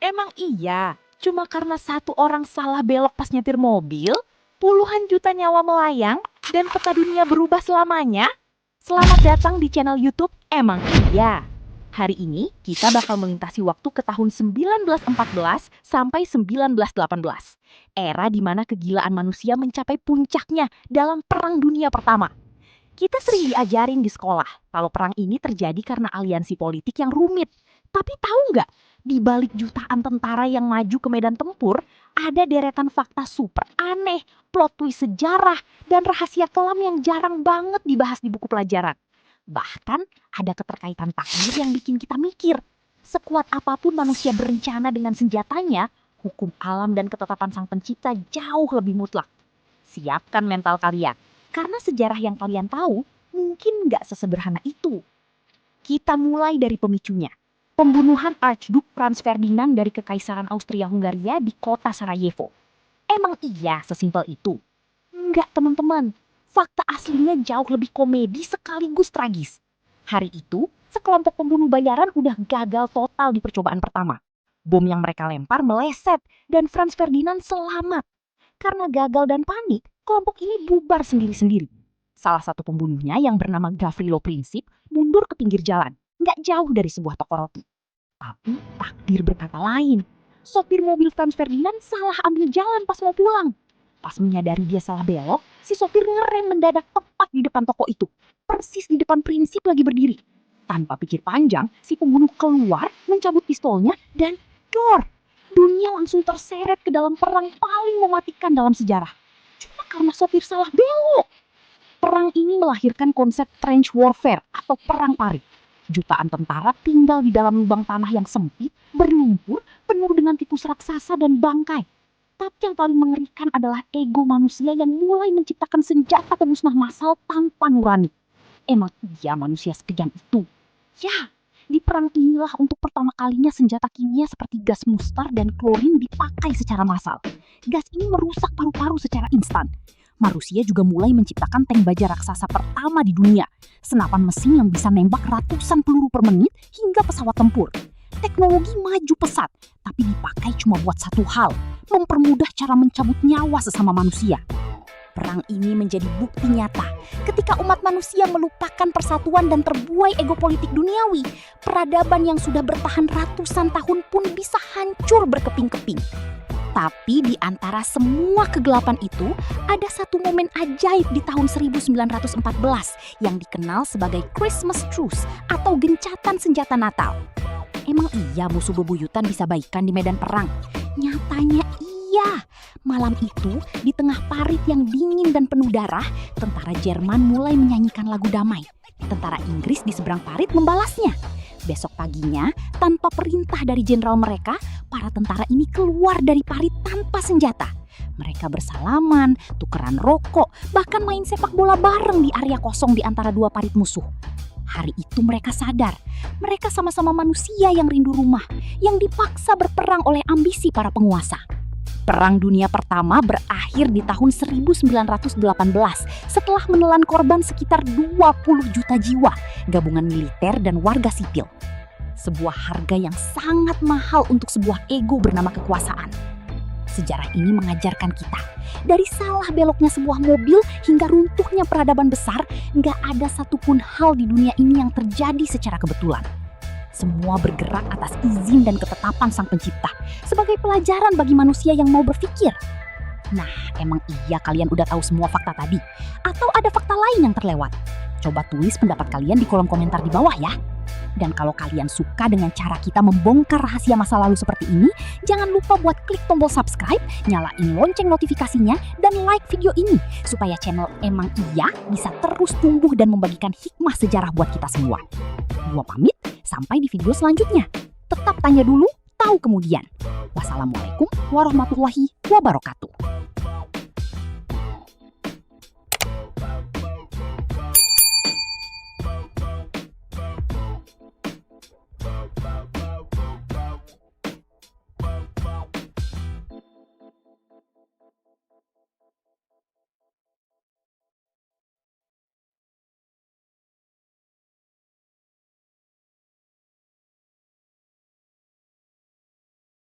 Emang iya, cuma karena satu orang salah belok pas nyetir mobil, puluhan juta nyawa melayang dan peta dunia berubah selamanya? Selamat datang di channel YouTube Emang Iya. Hari ini kita bakal melintasi waktu ke tahun 1914 sampai 1918. Era di mana kegilaan manusia mencapai puncaknya dalam Perang Dunia Pertama. Kita sering diajarin di sekolah kalau perang ini terjadi karena aliansi politik yang rumit. Tapi tahu nggak, di balik jutaan tentara yang maju ke medan tempur, ada deretan fakta super aneh, plot twist sejarah, dan rahasia kelam yang jarang banget dibahas di buku pelajaran. Bahkan ada keterkaitan takdir yang bikin kita mikir. Sekuat apapun manusia berencana dengan senjatanya, hukum alam dan ketetapan sang pencipta jauh lebih mutlak. Siapkan mental kalian, karena sejarah yang kalian tahu mungkin nggak sesederhana itu. Kita mulai dari pemicunya. Pembunuhan Archduke Franz Ferdinand dari Kekaisaran Austria-Hungaria di kota Sarajevo. Emang iya sesimpel itu? Enggak teman-teman, fakta aslinya jauh lebih komedi sekaligus tragis. Hari itu, sekelompok pembunuh bayaran udah gagal total di percobaan pertama. Bom yang mereka lempar meleset dan Franz Ferdinand selamat. Karena gagal dan panik, kelompok ini bubar sendiri-sendiri. Salah satu pembunuhnya yang bernama Gavrilo Princip mundur ke pinggir jalan, nggak jauh dari sebuah toko roti. Tapi takdir berkata lain. Sopir mobil Franz Ferdinand salah ambil jalan pas mau pulang. Pas menyadari dia salah belok, si sopir ngerem mendadak tepat di depan toko itu. Persis di depan Princip lagi berdiri. Tanpa pikir panjang, si pembunuh keluar, mencabut pistolnya, dan dor! Dunia langsung terseret ke dalam perang paling mematikan dalam sejarah. Cuma karena sopir salah belok. Perang ini melahirkan konsep trench warfare atau perang parit. Jutaan tentara tinggal di dalam lubang tanah yang sempit, berlumpur, penuh dengan tikus raksasa dan bangkai. Tapi yang paling mengerikan adalah ego manusia yang mulai menciptakan senjata pemusnah massal tanpa nurani. Emang iya manusia sekejam itu? Ya, di perang inilah untuk pertama kalinya senjata kimia seperti gas mustar dan klorin dipakai secara massal. Gas ini merusak paru-paru secara instan. Manusia juga mulai menciptakan tank baja raksasa pertama di dunia. Senapan mesin yang bisa nembak ratusan peluru per menit hingga pesawat tempur. Teknologi maju pesat, tapi dipakai cuma buat satu hal, mempermudah cara mencabut nyawa sesama manusia. Perang ini menjadi bukti nyata ketika umat manusia melupakan persatuan dan terbuai ego politik duniawi. Peradaban yang sudah bertahan ratusan tahun pun bisa hancur berkeping-keping. Tapi di antara semua kegelapan itu, ada satu momen ajaib di tahun 1914 yang dikenal sebagai Christmas Truce atau gencatan senjata Natal. Emang iya musuh bebuyutan bisa baikan di medan perang? Nyatanya iya. Malam itu, di tengah parit yang dingin dan penuh darah, tentara Jerman mulai menyanyikan lagu damai. Tentara Inggris di seberang parit membalasnya. Besok paginya, tanpa perintah dari jenderal mereka, para tentara ini keluar dari parit tanpa senjata. Mereka bersalaman, tukeran rokok, bahkan main sepak bola bareng di area kosong di antara dua parit musuh. Hari itu mereka sadar, mereka sama-sama manusia yang rindu rumah, yang dipaksa berperang oleh ambisi para penguasa. Perang Dunia Pertama berakhir di tahun 1918 setelah menelan korban sekitar 20 juta jiwa, gabungan militer dan warga sipil. Sebuah harga yang sangat mahal untuk sebuah ego bernama kekuasaan. Sejarah ini mengajarkan kita, dari salah beloknya sebuah mobil hingga runtuhnya peradaban besar, nggak ada satupun hal di dunia ini yang terjadi secara kebetulan. Semua bergerak atas izin dan ketetapan sang pencipta, sebagai pelajaran bagi manusia yang mau berpikir. Nah, emang iya kalian udah tahu semua fakta tadi? Atau ada fakta lain yang terlewat? Coba tulis pendapat kalian di kolom komentar di bawah ya. Dan kalau kalian suka dengan cara kita membongkar rahasia masa lalu seperti ini, jangan lupa buat klik tombol subscribe, nyalain lonceng notifikasinya, dan like video ini, supaya channel Emang Iya bisa terus tumbuh dan membagikan hikmah sejarah buat kita semua. Gua pamit, sampai di video selanjutnya. Tetap tanya dulu, tahu kemudian. Wassalamualaikum warahmatullahi wabarakatuh.